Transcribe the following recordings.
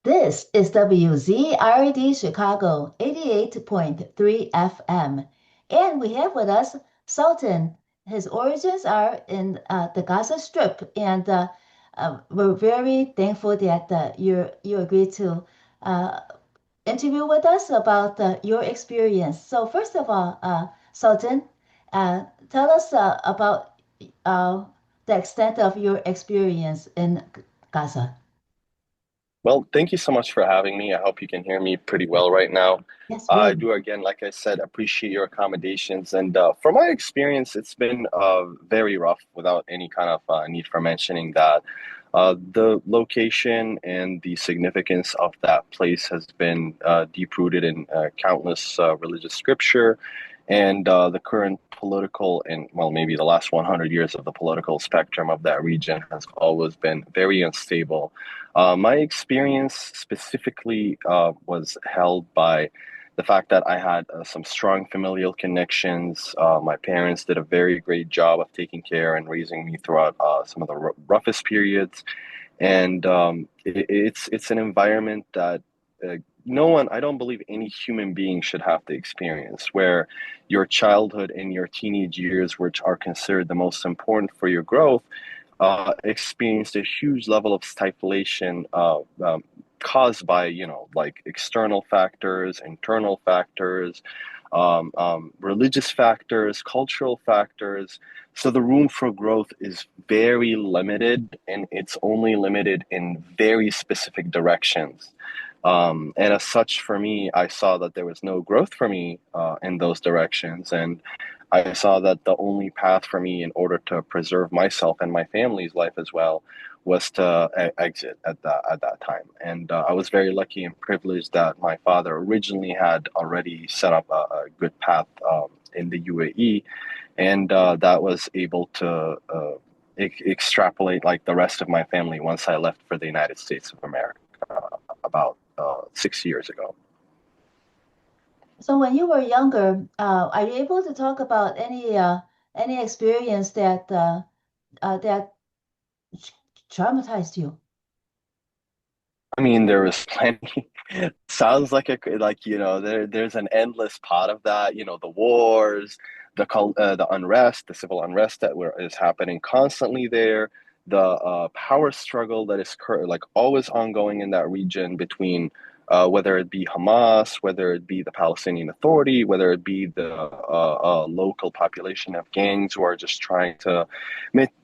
This is WZRD Chicago 88.3 FM. And we have with us Sultan. His origins are in the Gaza Strip. And we're very thankful that you agreed to uh, interview with us about your experience. So first of all, Sultan, tell us about uh, the extent of your experience in Gaza. Well, thank you so much for having me. I hope you can hear me pretty well right now. Yes, I really. do, again, like I said, appreciate your accommodations. And from my experience, it's been very rough without any kind of need for mentioning that. The location and the significance of that place has been deep-rooted in countless religious scripture. And the current political and, well, maybe the last 100 years of the political spectrum of that region has always been very unstable. My experience specifically was held by the fact that I had some strong familial connections. My parents did a very great job of taking care and raising me throughout some of the roughest periods, and it's an environment that uh, no one, I don't believe any human being should have to experience, where your childhood and your teenage years, which are considered the most important for your growth, experienced a huge level of stiflation caused by, like external factors, internal factors, religious factors, cultural factors. So the room for growth is very limited, and it's only limited in very specific directions. And as such, for me, I saw that there was no growth for me in those directions. And I saw that the only path for me in order to preserve myself and my family's life as well was to exit at that time. And I was very lucky and privileged that my father originally had already set up a good path in the UAE, and that was able to extrapolate like the rest of my family once I left for the United States of America about 6 years ago. So when you were younger, are you able to talk about any experience that traumatized you? I mean, there was plenty. Sounds like there's an endless pot of that. The wars, the unrest, the civil unrest is happening constantly there. The power struggle that is like always ongoing in that region between whether it be Hamas, whether it be the Palestinian Authority, whether it be the local population of gangs who are just trying to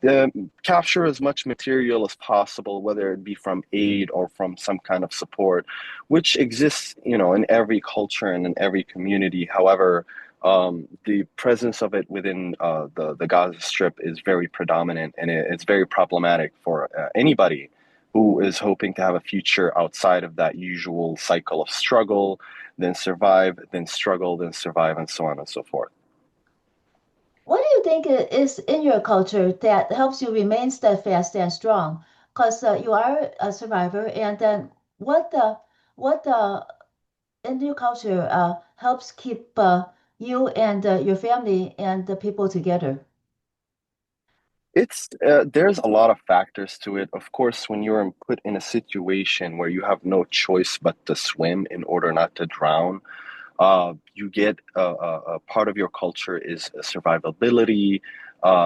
uh, capture as much material as possible, whether it be from aid or from some kind of support, which exists, in every culture and in every community. However, the presence of it within the Gaza Strip is very predominant, and it's very problematic for anybody who is hoping to have a future outside of that usual cycle of struggle, then survive, then struggle, then survive, and so on and so forth. What do you think is in your culture that helps you remain steadfast and strong? Because you are a survivor, and then what in your culture helps keep you and your family and the people together? It's there's a lot of factors to it. Of course, when you're put in a situation where you have no choice but to swim in order not to drown, you get a part of your culture is survivability,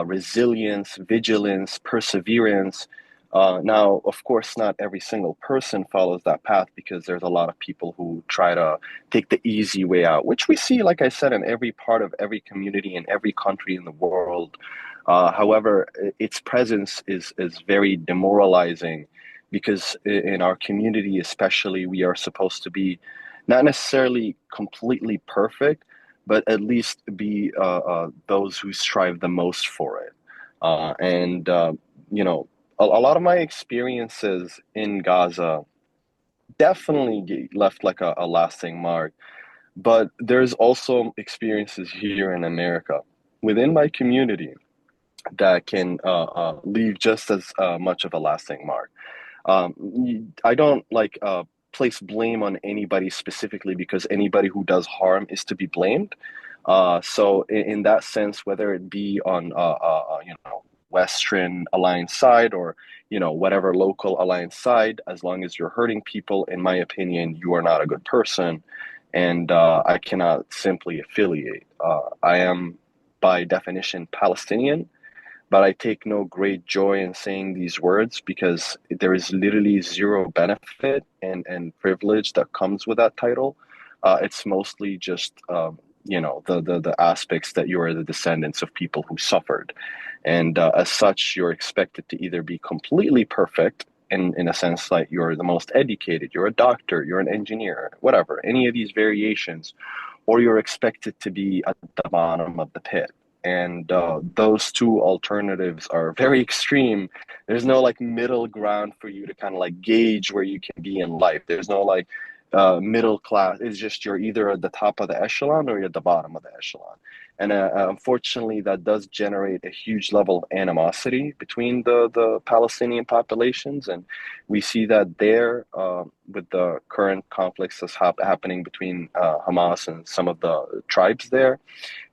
resilience, vigilance, perseverance. Now, of course, not every single person follows that path because there's a lot of people who try to take the easy way out, which we see, like I said, in every part of every community in every country in the world. However, its presence is very demoralizing because in our community, especially, we are supposed to be not necessarily completely perfect, but at least be those who strive the most for it. And you know, a lot of my experiences in Gaza definitely left like a lasting mark. But there's also experiences here in America within my community that can leave just as much of a lasting mark. I don't like place blame on anybody specifically because anybody who does harm is to be blamed. So in that sense, whether it be on Western alliance side or, whatever local alliance side. As long as you're hurting people, in my opinion, you are not a good person. And I cannot simply affiliate. I am, by definition, Palestinian, but I take no great joy in saying these words because there is literally zero benefit and privilege that comes with that title. It's mostly just, the aspects that you are the descendants of people who suffered. And as such, you're expected to either be completely perfect in a sense like you're the most educated, you're a doctor, you're an engineer, whatever, any of these variations, or you're expected to be at the bottom of the pit. And those two alternatives are very extreme. There's no like middle ground for you to kind of like gauge where you can be in life. There's no like middle class. It's just you're either at the top of the echelon or you're at the bottom of the echelon. And unfortunately, that does generate a huge level of animosity between the Palestinian populations. And we see that there with the current conflicts that's happening between Hamas and some of the tribes there.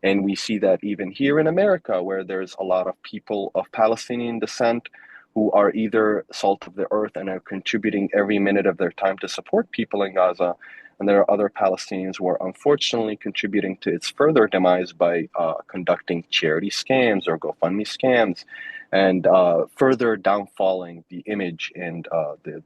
And we see that even here in America, where there's a lot of people of Palestinian descent who are either salt of the earth and are contributing every minute of their time to support people in Gaza. And there are other Palestinians who are unfortunately contributing to its further demise by conducting charity scams or GoFundMe scams and further downfalling the image and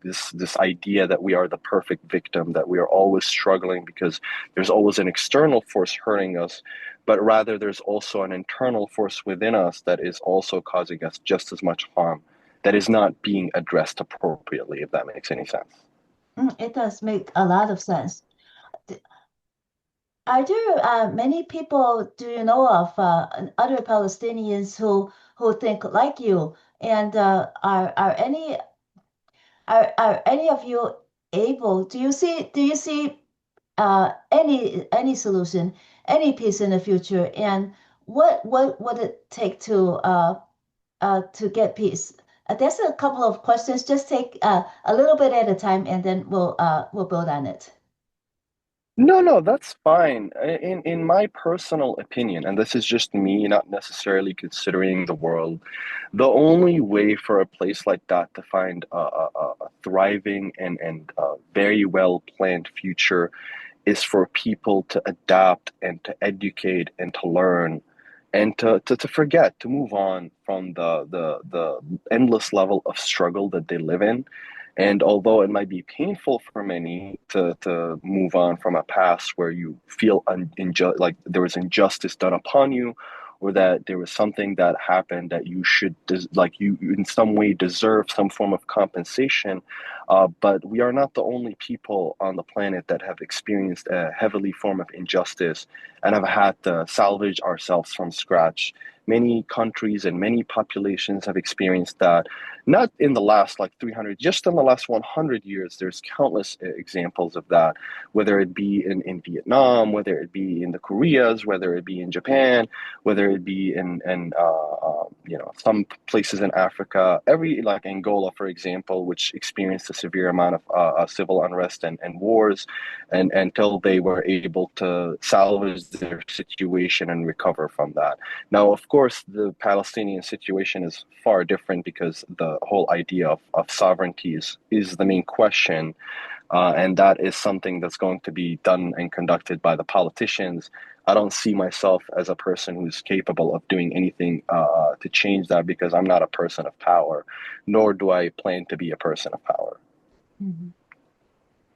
this idea that we are the perfect victim, that we are always struggling because there's always an external force hurting us, but rather there's also an internal force within us that is also causing us just as much harm that is not being addressed appropriately, if that makes any sense. It does make a lot of sense. Are there many people do you know of other Palestinians who think like you? And are any of you able? Do you see any solution, any peace in the future? And what would it take to get peace? There's a couple of questions. Just take a little bit at a time, and then we'll build on it. No, no, that's fine. In my personal opinion, and this is just me, not necessarily considering the world, the only way for a place like that to find a thriving and very well planned future is for people to adapt and to educate and to learn and to forget, to move on from the endless level of struggle that they live in. And although it might be painful for many to move on from a past where you feel like there was injustice done upon you, or that there was something that happened that you should like you in some way deserve some form of compensation, but we are not the only people on the planet that have experienced a heavily form of injustice and have had to salvage ourselves from scratch. Many countries and many populations have experienced that, not in the last like 300, just in the last 100 years. There's countless examples of that, whether it be in Vietnam, whether it be in the Koreas, whether it be in Japan, whether it be in some places in Africa, every like Angola, for example, which experienced a severe amount of civil unrest and wars, and until they were able to salvage their situation and recover from that. Now, of course, the Palestinian situation is far different because the whole idea of sovereignty is the main question. And that is something that's going to be done and conducted by the politicians. I don't see myself as a person who's capable of doing anything to change that because I'm not a person of power, nor do I plan to be a person of power. Mhm.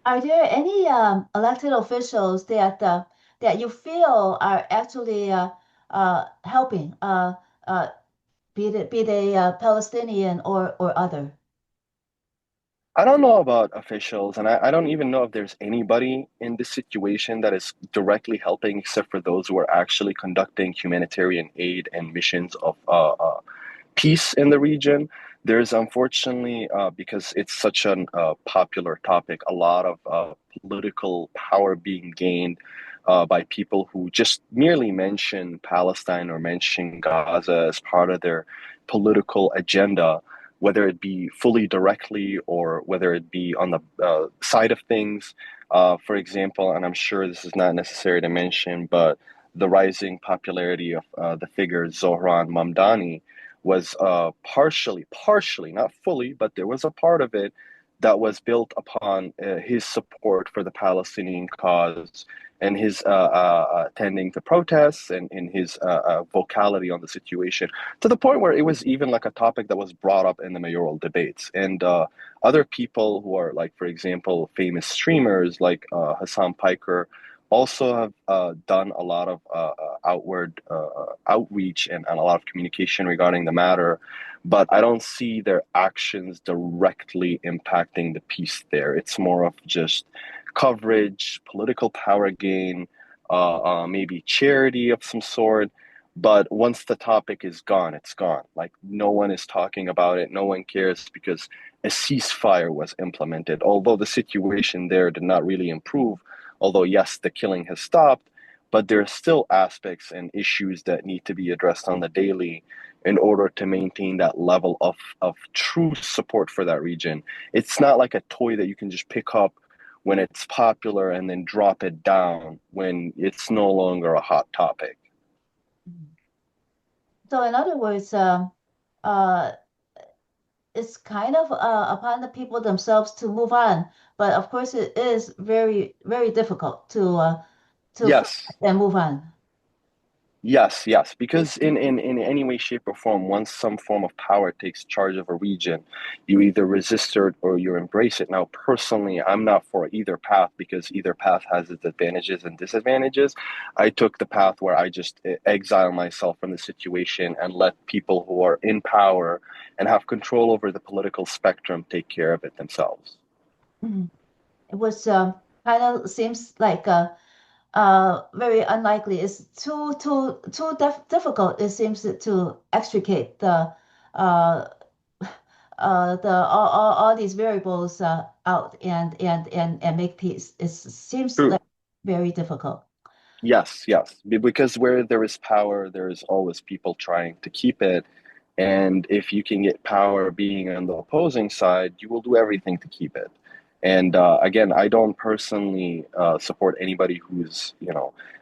Are there any elected officials that you feel are actually helping, be they Palestinian or other? I don't know about officials, and I don't even know if there's anybody in this situation that is directly helping, except for those who are actually conducting humanitarian aid and missions of peace in the region. There's unfortunately, because it's such an popular topic, a lot of political power being gained by people who just merely mention Palestine or mention Gaza as part of their political agenda, whether it be fully directly or whether it be on the side of things. For example, and I'm sure this is not necessary to mention, but the rising popularity of the figure Zohran Mamdani, was partially, not fully, but there was a part of it that was built upon his support for the Palestinian cause and his attending to protests and his vocality on the situation, to the point where it was even like a topic that was brought up in the mayoral debates. And other people who are, like, for example, famous streamers like Hassan Piker also have done a lot of outward outreach and a lot of communication regarding the matter, but I don't see their actions directly impacting the peace there. It's more of just coverage, political power gain, maybe charity of some sort. But once the topic is gone, it's gone. Like, no one is talking about it. No one cares because a ceasefire was implemented. Although the situation there did not really improve, although, yes, the killing has stopped, but there are still aspects and issues that need to be addressed on the daily in order to maintain that level of true support for that region. It's not like a toy that you can just pick up when it's popular and then drop it down when it's no longer a hot topic. So in other words, uh, it's kind of upon the people themselves to move on. But of course, it is very, very difficult to Yes. and move on. Yes, because in any way, shape, or form, once some form of power takes charge of a region, you either resist it or you embrace it. Now, personally, I'm not for either path because either path has its advantages and disadvantages. I took the path where I just exile myself from the situation and let people who are in power and have control over the political spectrum take care of it themselves. Mhm. It was kind of seems like very unlikely. It's too difficult. It seems to extricate uh, the all these variables out and make peace. It seems True. like very difficult. Yes, because where there is power, there is always people trying to keep it. And if you can get power being on the opposing side, you will do everything to keep it. And again, I don't personally support anybody who's,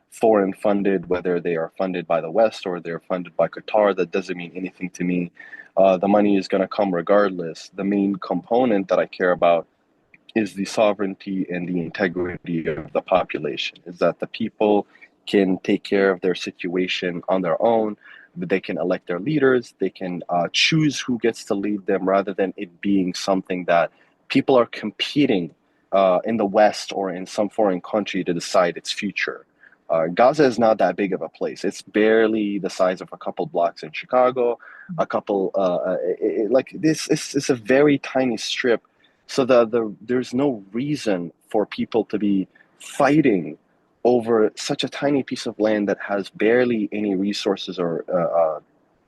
foreign funded, whether they are funded by the West or they're funded by Qatar. That doesn't mean anything to me. The money is going to come regardless. The main component that I care about is the sovereignty and the integrity of the population, is that the people can take care of their situation on their own. They can elect their leaders, they can choose who gets to lead them, rather than it being something that people are competing in the West or in some foreign country to decide its future. Gaza is not that big of a place. It's barely the size of a couple blocks in Chicago, a couple, like this. It's a very tiny strip, so there's no reason for people to be fighting over such a tiny piece of land that has barely any resources or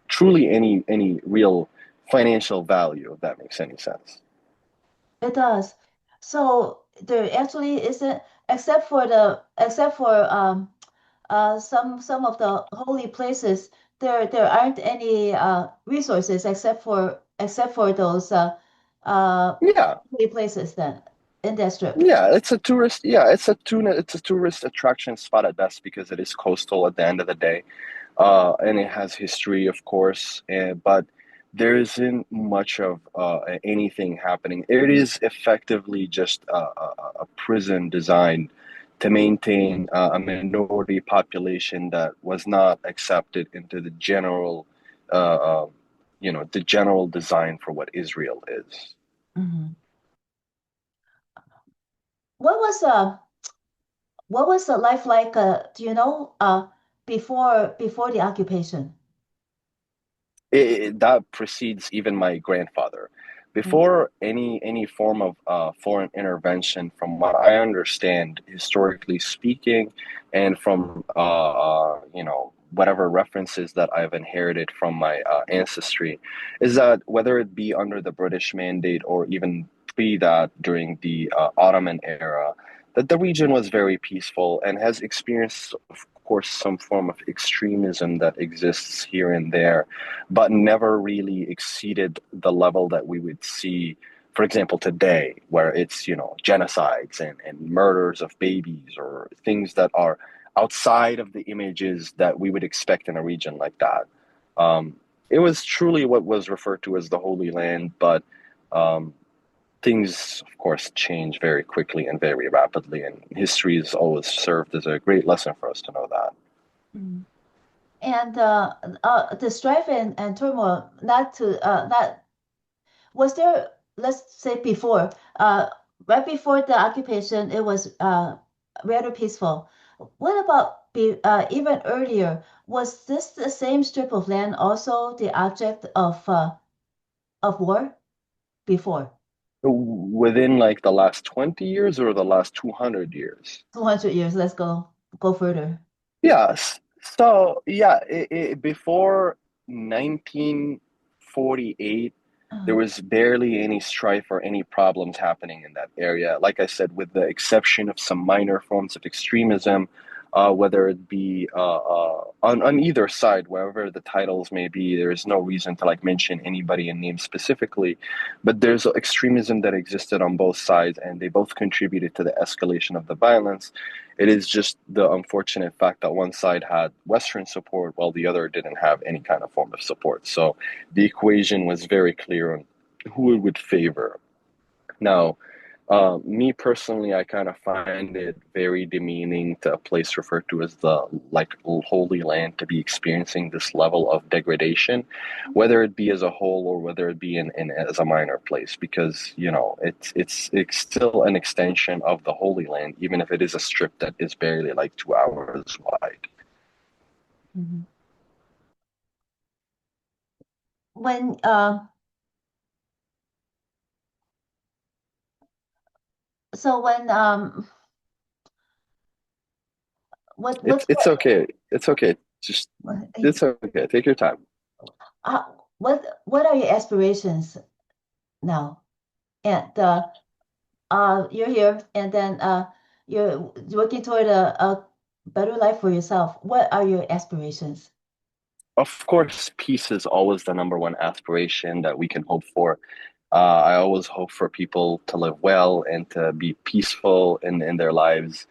truly any real financial value, if that makes any sense. It does. So there actually isn't, except for some of the holy places, there aren't any resources except for those Yeah, holy places then in that strip. yeah, it's a tourist. Yeah, it's a tourist attraction spot at best because it is coastal at the end of the day. And it has history, of course, but there isn't much of anything happening. It is effectively just a prison designed to maintain a minority population that was not accepted into the general, uh, uh, the general design for what Israel is. Mhm. What was the life like? Do you know before the occupation? That precedes even my grandfather. Mm. Before any form of foreign intervention, from what I understand, historically speaking, and from whatever references that I've inherited from my ancestry, is that whether it be under the British Mandate or even pre that during the Ottoman era, that the region was very peaceful and has experienced, of course, some form of extremism that exists here and there, but never really exceeded the level that we would see, for example, today, where it's, genocides and murders of babies or things that are outside of the images that we would expect in a region like that. Um, it was truly what was referred to as the Holy Land, but um, things, of course, change very quickly and very rapidly, and history has always served as a great lesson for us to know that. Mm. And the strife and turmoil, not was there, let's say before, right before the occupation, it was rather peaceful. What about even earlier? Was this the same strip of land also the object of war before? Within like the last 20 years or the last 200 years? 200 years. Let's go further. Yes. So, yeah, before 1948, there Uh, was barely any strife or any problems happening in that area. Like I said, with the exception of some minor forms of extremism, whether it be on either side, wherever the titles may be, there is no reason to like mention anybody and name specifically. But there's extremism that existed on both sides, and they both contributed to the escalation of the violence. It is just the unfortunate fact that one side had Western support while the other didn't have any kind of form of support. So the equation was very clear on who it would favor. Now, me personally, I kind of find it very demeaning to a place referred to as the like Holy Land to be experiencing this level of degradation, whether it be as a whole or whether it be in as a minor place, because you know it's still an extension of the Holy Land, even if it is a strip that is barely like 2 hours wide. mhm. When so when It's okay. It's okay. Just it's okay. Take your time. what are your aspirations now? And you're here, and then you're working toward a better life for yourself. What are your aspirations? Of course, peace is always the number one aspiration that we can hope for. I always hope for people to live well and to be peaceful in their lives.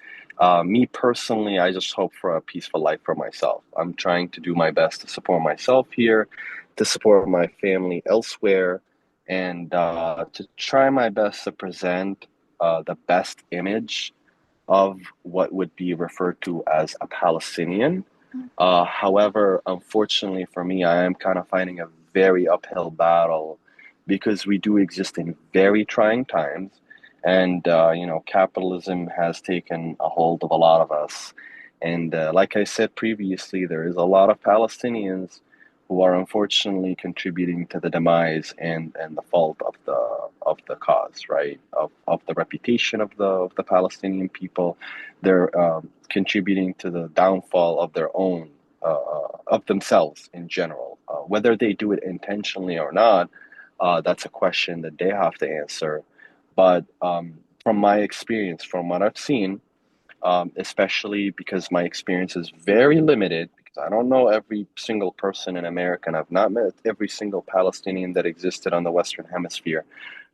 Me personally, I just hope for a peaceful life for myself. I'm trying to do my best to support myself here, to support my family elsewhere, and to try my best to present the best image of what would be referred to as a Palestinian. However, unfortunately for me, I am kind of finding a very uphill battle because we do exist in very trying times. And, you know, capitalism has taken a hold of a lot of us. And like I said previously, there is a lot of Palestinians who are unfortunately contributing to the demise and the fault of the cause, right? Of the reputation of the Palestinian people. They're contributing to the downfall of their own, of themselves in general. Whether they do it intentionally or not, that's a question that they have to answer. But from my experience, from what I've seen, especially because my experience is very limited, because I don't know every single person in America, and I've not met every single Palestinian that existed on the Western Hemisphere.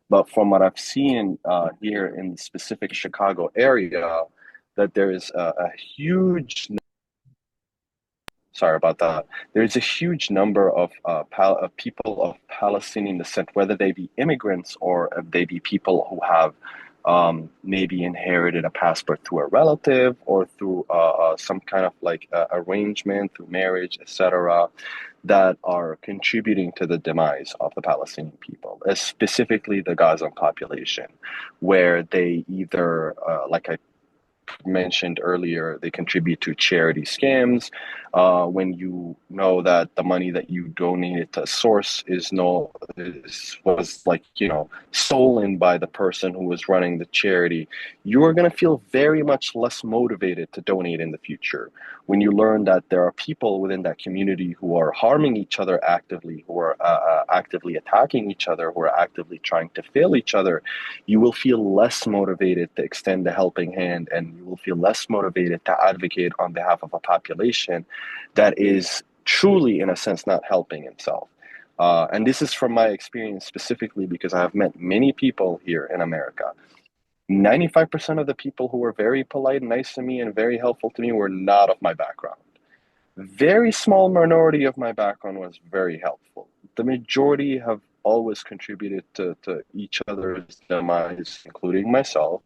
But from what I've seen here in the specific Chicago area, that there is a huge, sorry about that, there is a huge number of people of Palestinian descent, whether they be immigrants or if they be people who have maybe inherited a passport through a relative or through some kind of like arrangement, through marriage, etc., that are contributing to the demise of the Palestinian people, specifically the Gazan population, where they either, like I mentioned earlier, they contribute to charity scams. When you know that the money that you donated to a source was like stolen by the person who was running the charity, you are going to feel very much less motivated to donate in the future. When you learn that there are people within that community who are harming each other actively, who are actively attacking each other, who are actively trying to fail each other, you will feel less motivated to extend a helping hand, and you will feel less motivated to advocate on behalf of a population that is truly, in a sense, not helping himself. And this is from my experience specifically because I have met many people here in America. 95% of the people who were very polite and nice to me and very helpful to me were not of my background. Very small minority of my background was very helpful. The majority have always contributed to each other's demise, including myself.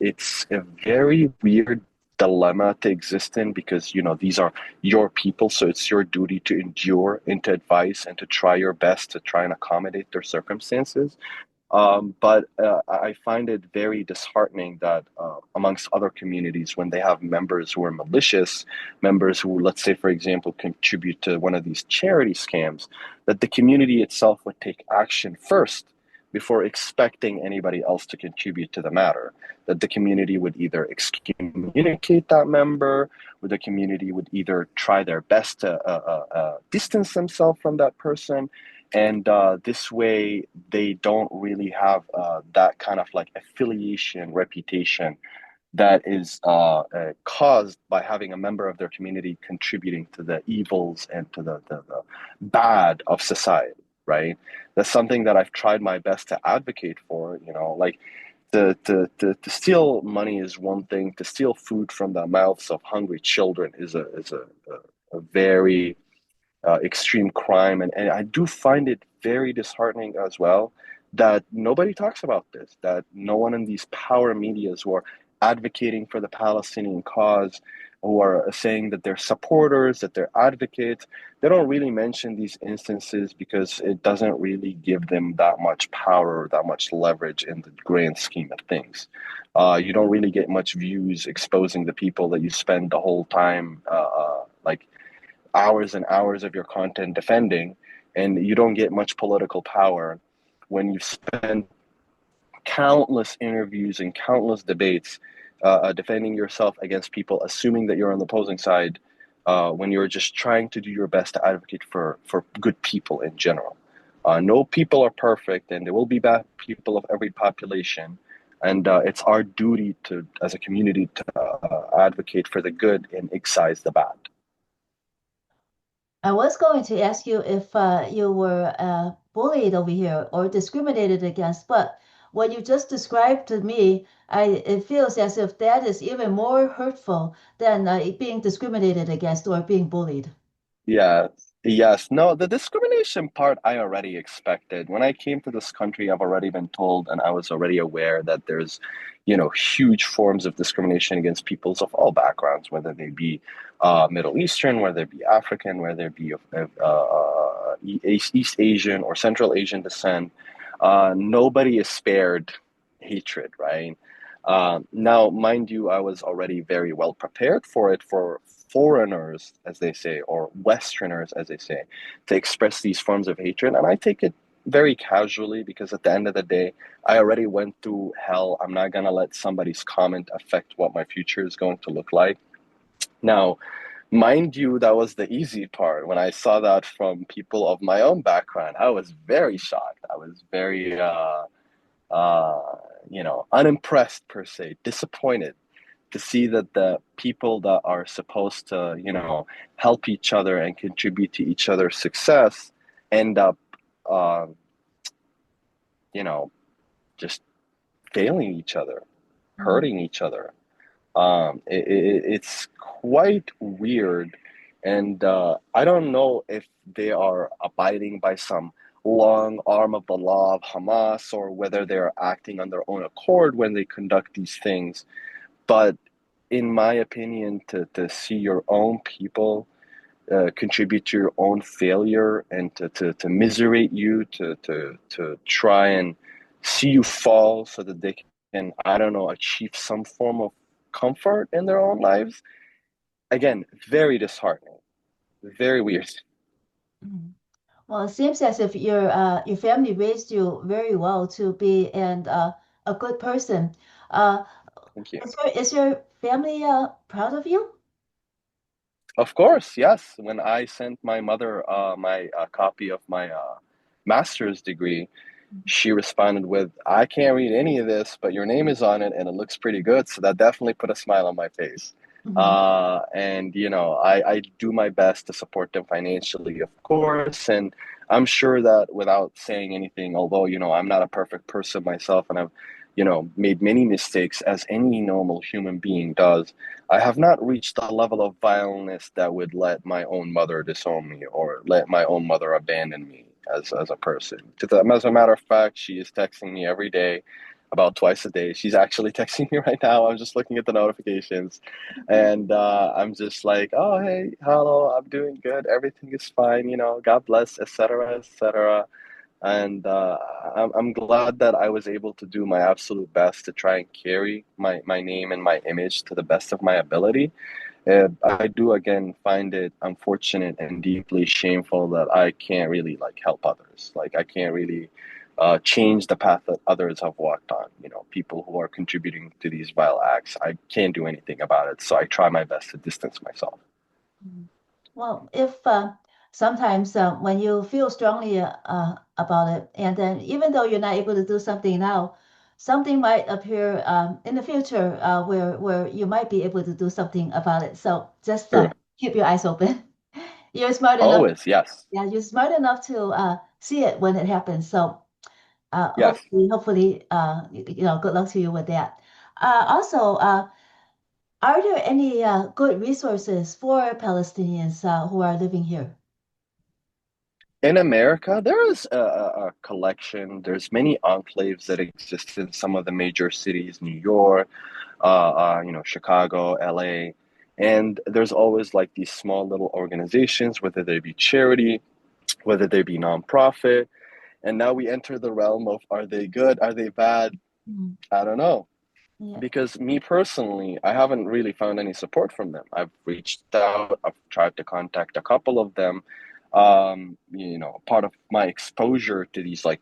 It's a very weird dilemma to exist in because, these are your people, so it's your duty to endure and to advise and to try your best to try and accommodate their circumstances. But I find it very disheartening that amongst other communities, when they have members who are malicious, members who, let's say, for example, contribute to one of these charity scams, that the community itself would take action first before expecting anybody else to contribute to the matter. That the community would either excommunicate that member, or the community would either try their best to distance themselves from that person, and this way they don't really have that kind of like affiliation reputation that is caused by having a member of their community contributing to the evils and to the bad of society, right? That's something that I've tried my best to advocate for, like to steal money is one thing. To steal food from the mouths of hungry children is a very extreme crime. And I do find it very disheartening as well that nobody talks about this, that no one in these power medias who are advocating for the Palestinian cause, who are saying that they're supporters, that they're advocates, they don't really mention these instances because it doesn't really give them that much power or that much leverage in the grand scheme of things. You don't really get much views exposing the people that you spend the whole time like hours and hours of your content defending, and you don't get much political power when you spend countless interviews and countless debates defending yourself against people assuming that you're on the opposing side when you're just trying to do your best to advocate for good people in general. No people are perfect, and there will be bad people of every population. And it's our duty to, as a community, to advocate for the good and excise the bad. I was going to ask you if you were bullied over here or discriminated against, but what you just described to me, it feels as if that is even more hurtful than being discriminated against or being bullied. Yeah, yes. No, the discrimination part I already expected. When I came to this country, I've already been told and I was already aware that there's, huge forms of discrimination against peoples of all backgrounds, whether they be Middle Eastern, whether they be African, whether they be of East Asian or Central Asian descent. Nobody is spared hatred, right? Now, mind you, I was already very well prepared for it, for foreigners, as they say, or Westerners, as they say, to express these forms of hatred. And I take it very casually because at the end of the day, I already went through hell. I'm not going to let somebody's comment affect what my future is going to look like. Now, mind you, that was the easy part. When I saw that from people of my own background, I was very shocked. I was very, uh, unimpressed per se, disappointed to see that the people that are supposed to, help each other and contribute to each other's success end up, uh, you know, just failing each other, Mhm. hurting each other. It's quite weird. And I don't know if they are abiding by some long arm of the law of Hamas or whether they're acting on their own accord when they conduct these things. But in my opinion, to see your own people contribute to your own failure and to miserate you, to try and see you fall so that they can, I don't know, achieve some form of comfort in their own lives. Again, very disheartening, very weird. Mhm. Well, it seems as if your family raised you very well to be and a good person. Uh, Thank you. is your family proud of you? Of course, yes. When I sent my mother my copy of my master's degree, she responded with, "I can't read any of this, but your name is on it and it looks pretty good." So that definitely put a smile on my face. Hmm. And I do my best to support them financially, of course. And I'm sure that without saying anything, although I'm not a perfect person myself, and I've made many mistakes as any normal human being does, I have not reached a level of violence that would let my own mother disown me or let my own mother abandon me as a person. As a matter of fact, she is texting me every day, about twice a day. She's actually texting me right now. I'm just looking at the notifications, and I'm just like, "Oh, hey, hello, I'm doing good. Everything is fine. God bless, etc., etc." And I'm glad that I was able to do my absolute best to try and carry my name and my image to the best of my ability. I do again find it unfortunate and deeply shameful that I can't really like help others. Like I can't really change the path that others have walked on. People who are contributing to these vile acts, I can't do anything about it. So I try my best to distance myself. Mhm. Well, if sometimes when you feel strongly about it, and then even though you're not able to do something now, something might appear in the future where you might be able to do something about it. So just True. keep your eyes open. You're smart enough. Always, yes, Yeah, you're smart enough to see it when it happens. So yes. hopefully, good luck to you with that. Also, are there any good resources for Palestinians who are living here? In America, there is a collection. There's many enclaves that exist in some of the major cities, New York, Chicago, LA. And there's always like these small little organizations, whether they be charity, whether they be nonprofit. And now we enter the realm of, are they good? Are they bad? Mm. I don't know. Yeah. Because me personally, I haven't really found any support from them. I've reached out, I've tried to contact a couple of them. Part of my exposure to these like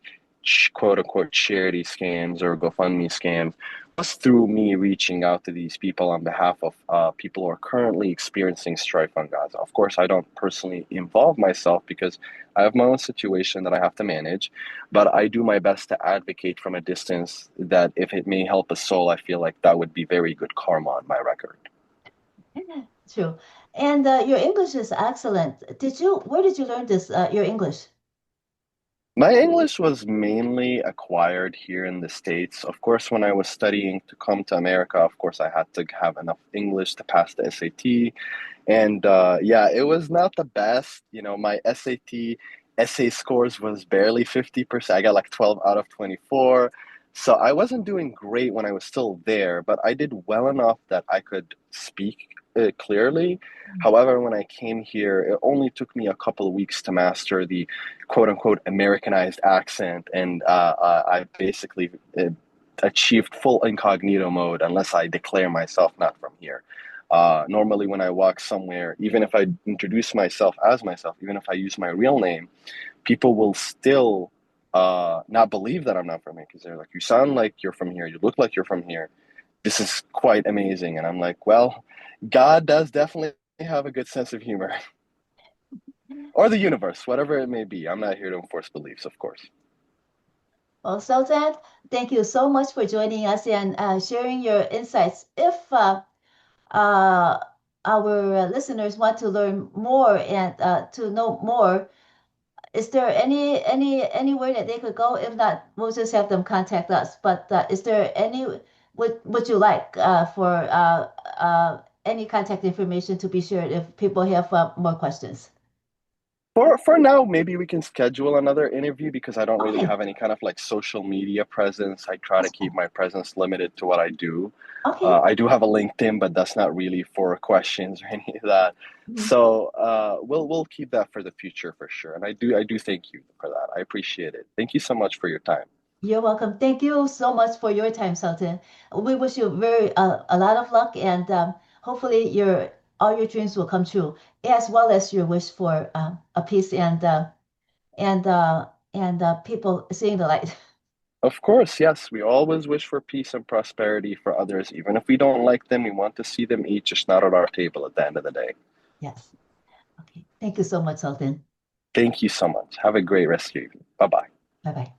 quote unquote charity scams or GoFundMe scams was through me reaching out to these people on behalf of people who are currently experiencing strife on Gaza. Of course, I don't personally involve myself because I have my own situation that I have to manage, but I do my best to advocate from a distance that if it may help a soul, I feel like that would be very good karma on my record. True. And your English is excellent. Where did you learn this, your English? My English was mainly acquired here in the States. Of course, when I was studying to come to America, of course, I had to have enough English to pass the SAT. And yeah, it was not the best. My SAT essay scores was barely 50%. I got like 12 out of 24. So I wasn't doing great when I was still there, but I did well enough that I could speak clearly. However, when I came here, it only took me a couple of weeks to master the quote unquote Americanized accent. And I basically achieved full incognito mode unless I declare myself not from here. Normally, when I walk somewhere, even if I introduce myself as myself, even if I use my real name, people will still not believe that I'm not from here because they're like, "You sound like you're from here. You look like you're from here. This is quite amazing." And I'm like, "Well, God does definitely have a good sense of humor, or the universe, whatever it may be. I'm not here to enforce beliefs, of course." Well, Sultan, thank you so much for joining us and sharing your insights. If uh, our listeners want to learn more and to know more, is there anywhere that they could go? If not, we'll just have them contact us. But is there would you like for any contact information to be shared if people have more questions? For now, maybe we can schedule another interview because I don't really Okay, have any kind of like social media presence. I try to that's keep fine. my presence limited to what I do. Okay. I do have a LinkedIn, but that's not really for questions or any of that. Mhm. So we'll keep that for the future for sure. And I do thank you for that. I appreciate it. Thank you so much for your time. You're welcome. Thank you so much for your time, Sultan. We wish you a lot of luck and hopefully your all your dreams will come true, as well as your wish for a peace and people seeing the light. Of course, yes, we always wish for peace and prosperity for others. Even if we don't like them, we want to see them eat, just not at our table at the end of the day. Yes. Okay. Thank you so much, Sultan. Thank you so much. Have a great rest of your evening. Bye bye. Bye bye.